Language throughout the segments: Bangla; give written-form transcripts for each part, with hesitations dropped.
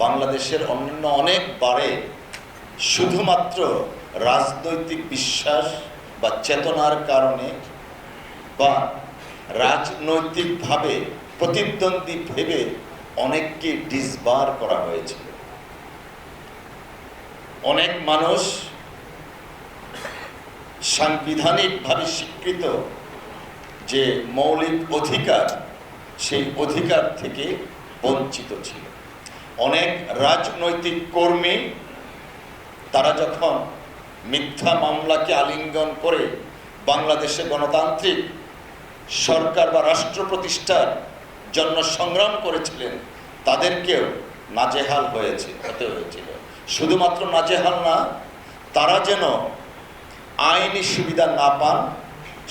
বাংলাদেশের অন্যান্য অনেক বারে শুধুমাত্র রাজনৈতিক বিশ্বাস বা চেতনার কারণে বা রাজনৈতিকভাবে প্রতিদ্বন্দ্বী ভেবে অনেককে ডিসবার করা হয়েছিল। অনেক মানুষ সাংবিধানিকভাবে স্বীকৃত যে মৌলিক অধিকার, সেই অধিকার থেকে বঞ্চিত ছিল। অনেক রাজনৈতিক কর্মী তারা যখন মিথ্যা মামলাকে আলিঙ্গন করে বাংলাদেশে গণতান্ত্রিক সরকার বা রাষ্ট্র প্রতিষ্ঠার জন্য সংগ্রাম করেছিলেন, তাদেরকেও নাজেহাল হতে হয়েছিল। শুধুমাত্র নাজেহাল না, তারা যেন আইনি সুবিধা না পান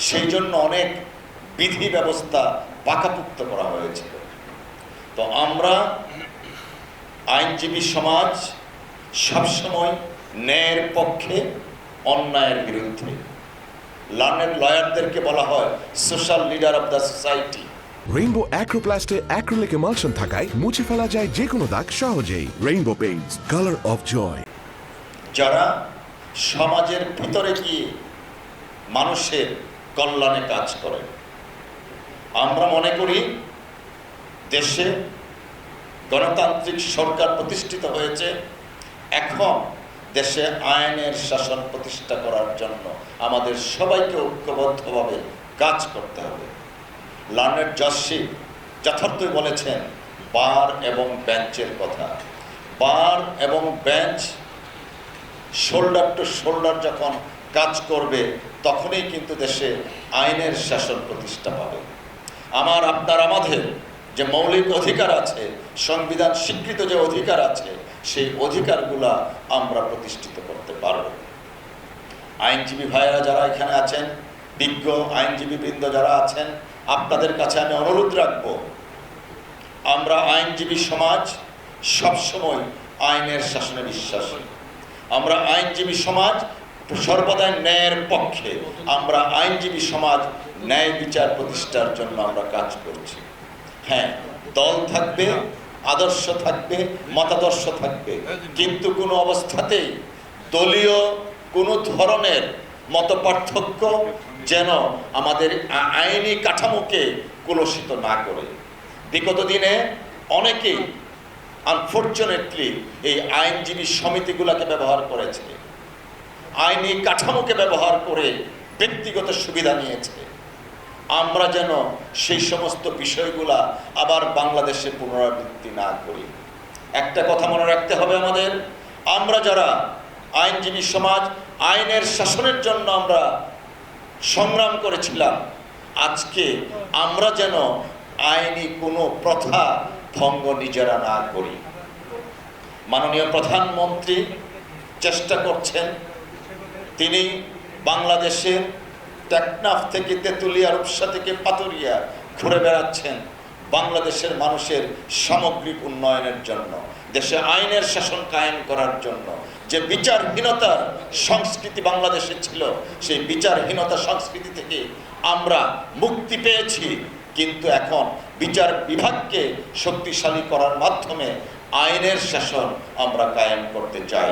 সেই জন্য অনেক বিধি ব্যবস্থা পাকাপুক্ত করা হয়েছিল। তো আমরা আইনজীবী সমাজ সবসময় ন্যায়ের পক্ষে, অন্যায়ের বিরুদ্ধে। লার্নেড লয়ারদেরকে বলা হয় social leader of the society. Rainbow অ্যাক্রোপ্লাস্টে অ্যাক্রিলিক এমালশন থাকায় মুছে ফেলা যায় যে কোনো দাগ সহজেই। Rainbow Paints, colour of joy. যারা সমাজের ভিতরে গিয়ে মানুষের কল্যাণে কাজ করে। আমরা মনে করি দেশে গণতান্ত্রিক সরকার প্রতিষ্ঠিত হয়েছে, এখন দেশে আইনের শাসন প্রতিষ্ঠা করার জন্য আমাদের সবাইকে ঐক্যবদ্ধভাবে কাজ করতে হবে। লার্নেড জজশিপ যথার্থই বলেছেন বার এবং বেঞ্চের কথা। বার এবং বেঞ্চ শোল্ডার টু শোল্ডার যখন কাজ করবে, তখনই কিন্তু দেশে আইনের শাসন প্রতিষ্ঠা পাবে। আমাদের যে মৌলিক অধিকার আছে, সংবিধান স্বীকৃত যে অধিকার আছে, সেই অধিকারগুলা আমরা প্রতিষ্ঠিত করতে পারব। আইনজীবী ভাইয়েরা যারা এখানে আছেন, বিজ্ঞ আইনজীবীবৃন্দ যারা আছেন, আপনাদের কাছে আমি অনুরোধ রাখব, আমরা আইনজীবী সমাজ সবসময় আইনের শাসনে বিশ্বাসী। আমরা আইনজীবী সমাজ সর্বদাই ন্যায়ের পক্ষে। আমরা আইনজীবী সমাজ ন্যায় বিচার প্রতিষ্ঠার জন্য আমরা কাজ করছি। হ্যাঁ, দল থাকবে, আদর্শ থাকবে, মতাদর্শ থাকবে, কিন্তু কোনো অবস্থাতেই দলীয় কোনো ধরনের মতপার্থক্য যেন আমাদের আইনি কাঠামোকে কলুষিত না করে। বিগত দিনে অনেকেই আনফরচুনেটলি এই আইনজীবী সমিতিগুলোকে ব্যবহার করেছে, আইনি কাঠামোকে ব্যবহার করে ব্যক্তিগত সুবিধা নিয়েছে। আমরা যেন সেই সমস্ত বিষয়গুলা আবার বাংলাদেশে পুনরাবৃত্তি না করি। একটা কথা মনে রাখতে হবে আমাদের, আমরা যারা আইনজীবী সমাজ আইনের শাসনের জন্য আমরা সংগ্রাম করেছিলাম, আজকে আমরা যেন আইনি কোনো প্রথা ভঙ্গ নিজেরা না করি। মাননীয় প্রধানমন্ত্রী চেষ্টা করছেন, তিনি বাংলাদেশের টেকনাফ থেকে তেঁতুলিয়া, রূপসা থেকে পাতুরিয়া ঘুরে বেড়াচ্ছেন বাংলাদেশের মানুষের সামগ্রিক উন্নয়নের জন্য, দেশে আইনের শাসন কায়েম করার জন্য। যে বিচারহীনতার সংস্কৃতি বাংলাদেশে ছিল, সেই বিচারহীনতা সংস্কৃতি থেকে আমরা মুক্তি পেয়েছি, কিন্তু এখন বিচার বিভাগকে শক্তিশালী করার মাধ্যমে আইনের শাসন আমরা কায়েম করতে চাই।